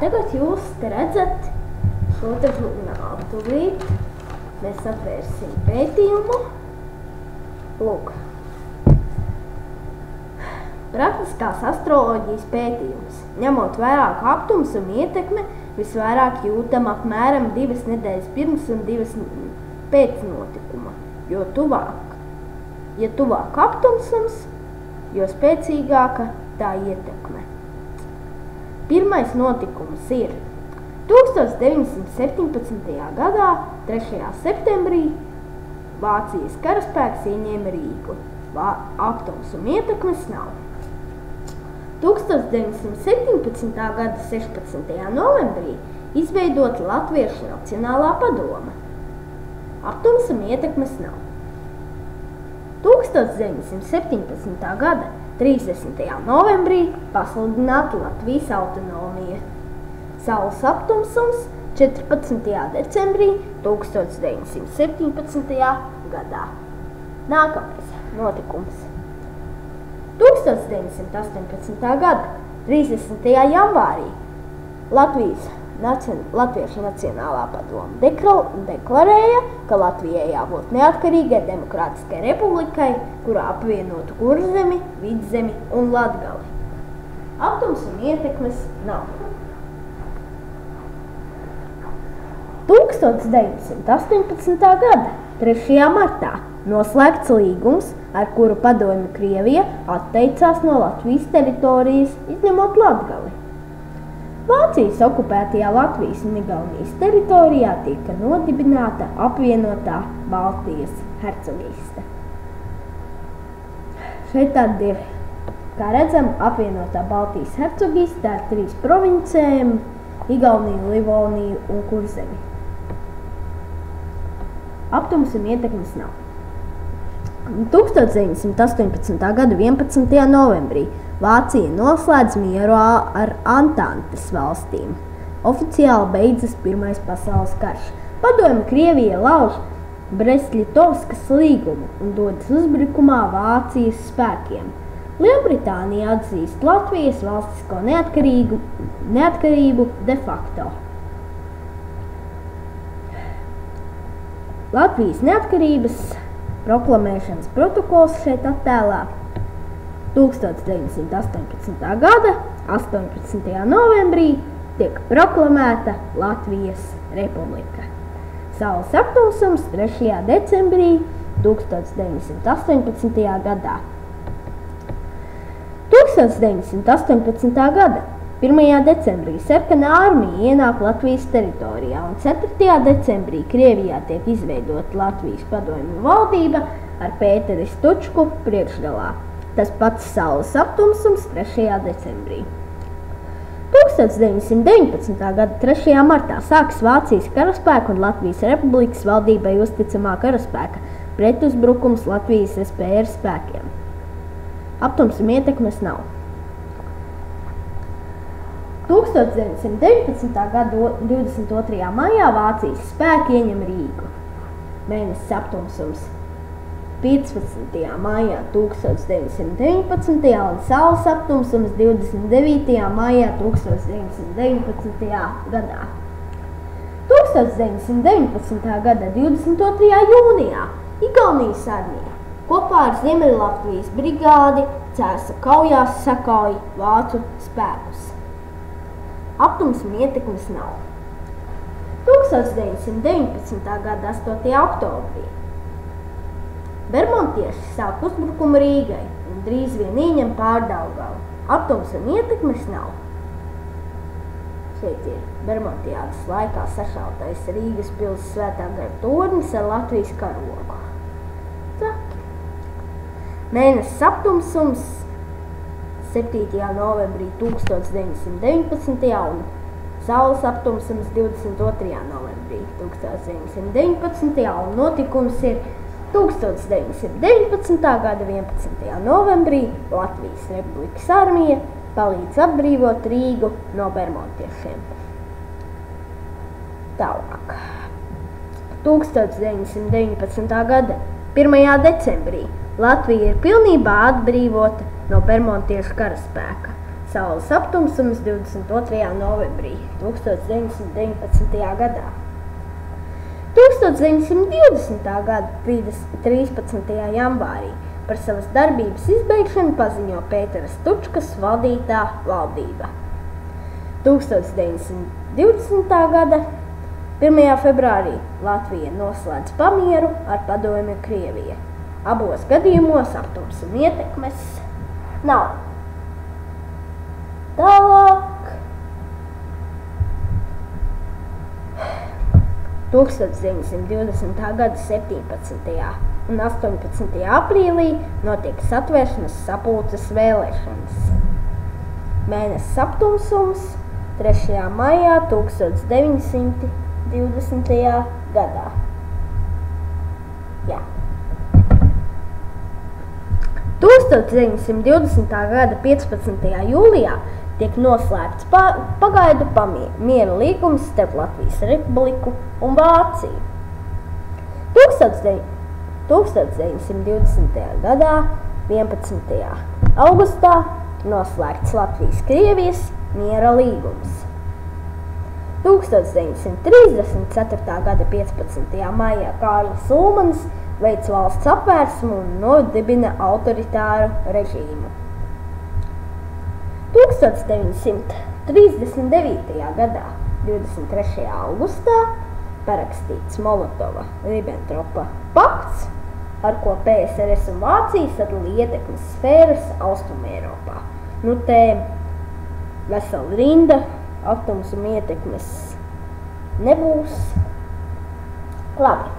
tagad jūs te redzat šo te žurnālu. Tūlīt mēs atvērsim pētījumu. Lūk. Praktiskās astroloģijas pētījums. Ņemot vērā, ka aptumsuma ietekme visvairāk jūtama apmēram 2 nedēļas pirms un 2 pēc notikuma, jo tuvāk aptumsums, jo spēcīgāka tā ietekme. Pirmais notikums ir 1917. gadā, 3. septembrī, Vācijas karaspēks ieņēma Rīgu. Aptumsuma ietekmes nav. 1917. gada 16. novembrī izveidota Latviešu Nacionālā padome. Aptumsuma ietekmes nav. 1917. gada 30. novembrī pasludināta Latvijas autonomija. Saules aptumsums 14. decembrī 1917. gadā. Nākamais notikums. 1918. gada 30. janvārī Latviešu Nacionālā padome deklarēja, ka Latvijai jābūt neatkarīgai demokrātiskai republikai, kurā apvienotu Kurzemi, Vidzemi un Latgali. Aptumsuma ietekmes nav. 1918. gada 3. martā noslēgts līgums, ar kuru padomju Krievija atteicās no Latvijas teritorijas, izņemot Latgali. Vācijas okupētajā Latvijas un Igaunijas teritorijā tika nodibināta apvienotā Baltijas hercogiste. Šeit tad ir, kā redzam, apvienotā Baltijas hercogiste ar 3 provincēm – Igauniju, Livoniju un Kurzemi. Aptumsuma ietekmes nav. 1918. gada 11. novembrī Vācija noslēdz mieru ar Antantes valstīm. Oficiāli beidzas Pirmais pasaules karš. Padomju Krievija lauž Brest-Litovskas līgumu un dodas uzbrukumā Vācijas spēkiem. Lielbritānija atzīst Latvijas valstisko neatkarību de facto. Latvijas neatkarības proklamēšanas protokols šeit attēlā 1918. gada 18. novembrī tiek proklamēta Latvijas republika. Saules aptumsums 3. decembrī 1918. gadā. 1918. gada 1. decembrī sarkanā armija ienāk Latvijas teritorijā un 4. decembrī Krievijā tiek izveidota Latvijas padomju valdība ar Pēteri Stučku priekšgalā. Tas pats saules aptumsums 3. decembrī. 1919. gada 3. martā sākas Vācijas karaspēka un Latvijas republikas valdībai uzticamā karaspēka pretuzbrukums Latvijas SPR spēkiem. Aptumsuma ietekmes nav. 1919. gada 22. maijā Vācijas spēki ieņem Rīgu. Mēnesis aptumsums 15. maijā 1919. un saules aptumsums 29. maijā 1919. gadā. 1919. gada 22. jūnijā Igaunijas armija kopā ar Ziemeļlatvijas brigādi Cērsa kaujās sakauj vācu spēkus. Aptumsuma ietekmes nav. 1919. gada 8. oktobrī Bermontieši sāk uzbrukumu Rīgai un drīz vien ieņem Pārdaugava. Aptumsuma ietekmes nav. Šeit ir Bermontiādas laikā sašautais Rīgas pils Svētā gara tornis ar Latvijas karogu. Mēnesis aptumsums 7. novembrī 1919. un saules aptumsums 22. novembrī 1919. un notikums ir 1919. gada 11. novembrī Latvijas Republikas armija palīdz atbrīvot Rīgu no bermontiešiem. Tālāk. 1919. gada 1. decembrī Latvija ir pilnībā atbrīvota no bermontiešu karaspēka. Saules aptumsums 22. novembrī 1919. gadā. 1920. gada 13. janvārī par savas darbības izbeigšanu paziņo Pētera Stučkas valdītā valdība. 1920. gada 1. februārī Latvija noslēdz pamieru ar Padomju Krieviju. Abos gadījumos aptumsuma ietekmes nav. Tālāk 1920. gada 17. un 18. aprīlī notiek Satvēršanas sapulces vēlēšanas. Mēnesis aptumsums 3. maijā 1920. gadā. Jā. 1920. gada 15. jūlijā tiek noslēgts pagaidu miera līgums starp Latvijas Republiku un Vāciju. 1920. gadā 11. augustā noslēgts Latvijas-Krievijas miera līgums. 1934. gada 15. maijā Kārlis Ulmanis veic valsts apvērsmu un nodibina autoritāru režīmu. 1939. gadā 23. augustā parakstīts Molotova-Ribbentropa pakts, ar ko PSRS un Vācija sadalīja ietekmes sfēras Austrumeiropā. Te vesela rinda aptumsuma ietekmes nebūs. Labi.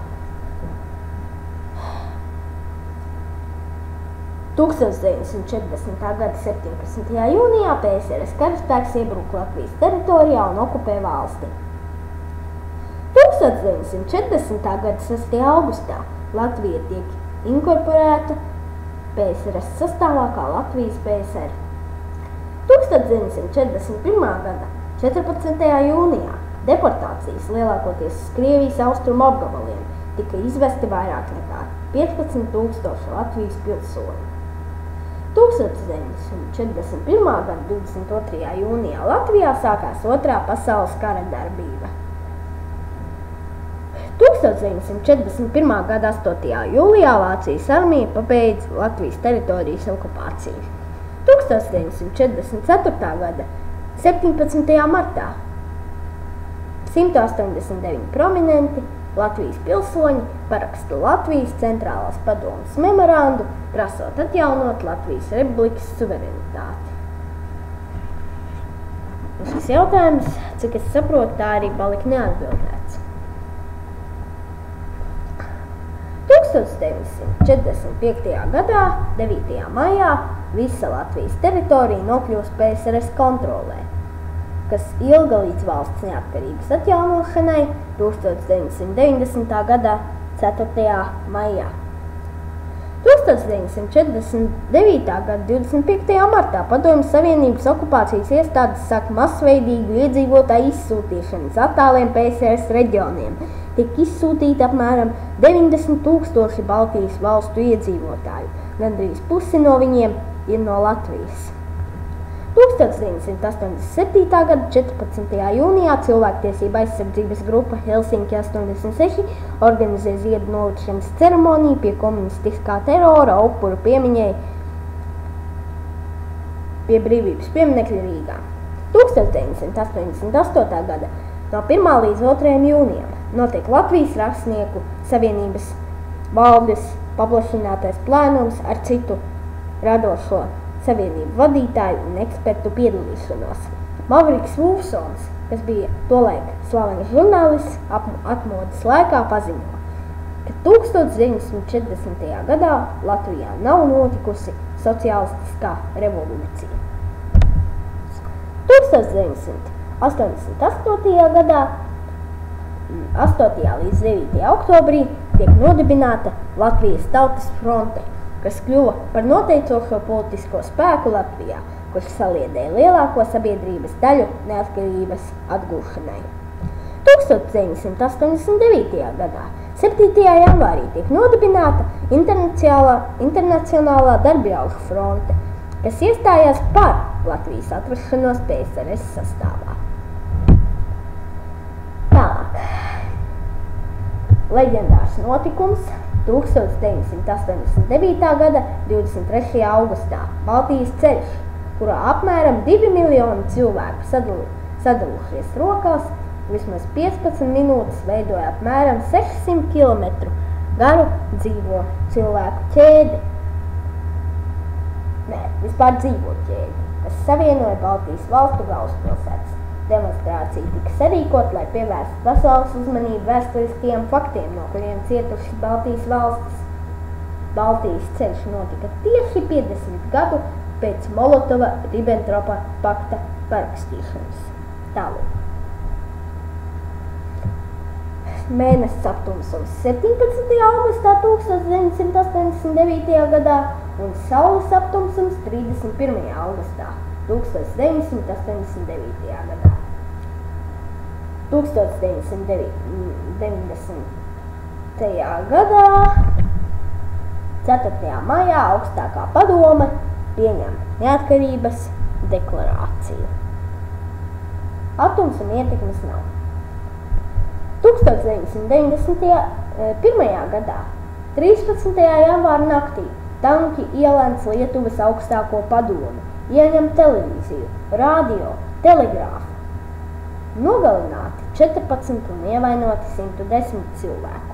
1940. gada 17. jūnijā PSRS karaspēks iebruka Latvijas teritorijā un okupē valsti. 1940. gada 6. augustā Latvija tiek inkorporēta PSRS sastāvā kā Latvijas PSR. 1941. gada 14. jūnijā deportācijas lielākoties uz Krievijas austrumu apgabaliem tika izvesti vairāk nekā 15,000 Latvijas pilsoņu. 1941. gada 22. jūnijā Latvijā sākās Otrā pasaules kara darbība. 1941. gada 8. jūlijā Vācijas armija pabeidza Latvijas teritorijas okupāciju. 1944. gada 17. martā 189 prominenti Latvijas pilsoņi paraksta Latvijas centrālās padomes memorandu, prasot atjaunot Latvijas Republikas suverenitāti. Un šis jautājums, cik es saprotu, tā arī palika neatbildēts. 1945. gadā 9. maijā visa Latvijas teritorija nokļūst PSRS kontrolē, kas ilga līdz valsts neatkarības atjaunošanai 1990. gada 4. maijā. 1949. gada 25. martā Padomju Savienības okupācijas iestādes sāka masveidīgu iedzīvotāju izsūtīšanu uz attāliem PSRS reģioniem. Tika izsūtīti apmēram 90,000 Baltijas valstu iedzīvotāju, gandrīz pusi no viņiem ir no Latvijas. 1987. gada 14. jūnijā cilvēktiesība aizsardzības grupa Helsinki 86 organizē ziedu nolikšanas ceremoniju pie komunistiskā terora upuru piemiņai pie brīvības pieminekļa Rīgā. 1988. gada no 1. līdz 2. jūnijam notiek Latvijas rakstnieku savienības valdes paplašinātais plēnums ar citu radošo savienību vadītāju un ekspertu piedalīšanos. Mavriks Vulfsons, kas bija tolaik slavens žurnālists, atmodas laikā paziņo, ka 1940. gadā Latvijā nav notikusi sociālistiskā revolūcija. 1988. gadā 8. līdz 9. oktobrī tiek nodibināta Latvijas Tautas fronte, kas kļuva par noteicošo politisko spēku Latvijā, kurš saliedēja lielāko sabiedrības daļu neatkarības atgūšanai. 1989. gadā 7. janvārī tiek nodibināta Internacionālā darbļaužu fronte, kas iestājās par Latvijas atrašanos PSRS sastāvā. Tālāk. Leģendārs notikums 1989. gada 23. augustā Baltijas ceļš, kurā apmēram 2 miljoni cilvēku sadalījušies rokās, vismaz 15 minūtes veidoja apmēram 600 km garu dzīvo cilvēku ķēdi. Vispār dzīvo ķēdi, kas savienoja Baltijas valstu galvaspilsētas. Demonstrācija tika sarīkot, lai pievērstu pasaules uzmanību vēsturiskajiem faktiem, no kuriem cietušas Baltijas valstis. Baltijas ceļš notika tieši 50 gadu pēc Molotova-Ribentropa pakta parakstīšanas. Tālāk. Mēnesis aptumsums 17. augustā 1989. gadā un saules aptumsums 31. augustā 1989. gadā. 1990. gadā 4. maijā augstākā padome pieņem neatkarības deklarāciju. Atomsuma ietekmes nav. 1991. gadā 13. janvāra naktī tanki ielēns Lietuvas augstāko padomi, ieņem televīziju, radio, telegrāfu. Nogalināti 14 un ievainoti 110 cilvēku.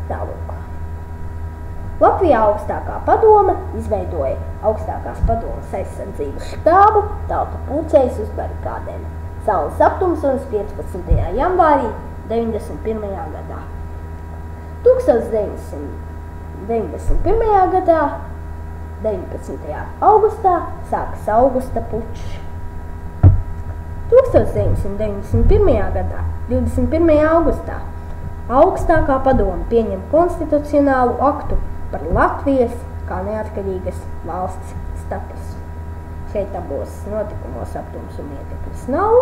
Tālāk. Latvijā augstākā padome izveidoja augstākās padomes aizsardzības štābu, tauta pulcējas uz barikādēm. Saules aptumsums 15. janvārī 91. gadā. 1991. gadā 19. augustā sākas augusta pučs. 1991. gadā 21. augustā augstākā padome pieņem konstitucionālu aktu par Latvijas kā neatkarīgas valsts statusu. Šeit abos notikumos aptumsuma ietekmes nav.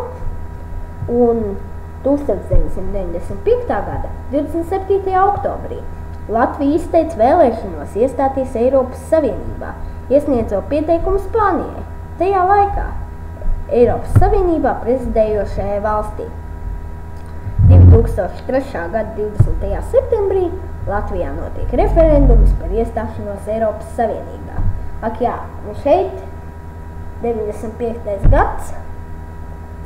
Un 1995. gada 27. oktobrī Latvija izteica vēlēšanos iestāties Eiropas Savienībā, iesniedzot pieteikumu Spānijai. Tajā laikā Eiropas Savienībā prezidējošajai valstī. 2003. gada 20. septembrī Latvijā notiek referendums par iestāšanos Eiropas Savienībā. Ak jā, un šeit 95. gads,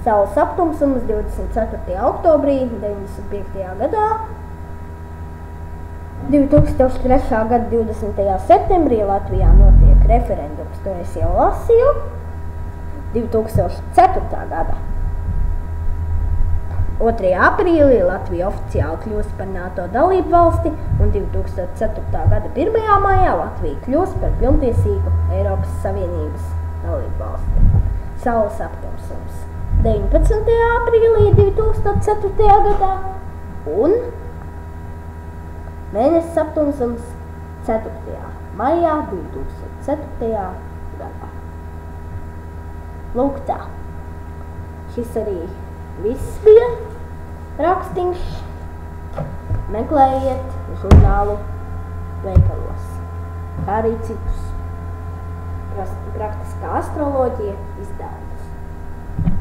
saules aptumsums 24. oktobrī 95. gadā, 2003. gada 20. septembrī Latvijā notiek referendums, to es jau lasīju, 2004. gada 2. aprīlī Latvija oficiāli kļūst par NATO dalību valsti un 2004. gada 1. maijā Latvija kļūst par pilntiesīgu Eiropas Savienības dalību valsti. Saules aptumsums 19. aprīlī 2004. gadā un mēnesis aptumsums 4. maijā 2004. gadā. Lūk tā. Šis arī viss bija rakstīns. Meklējiet žurnālu veikalos, kā arī citus praktiskā astroloģija izdevumus.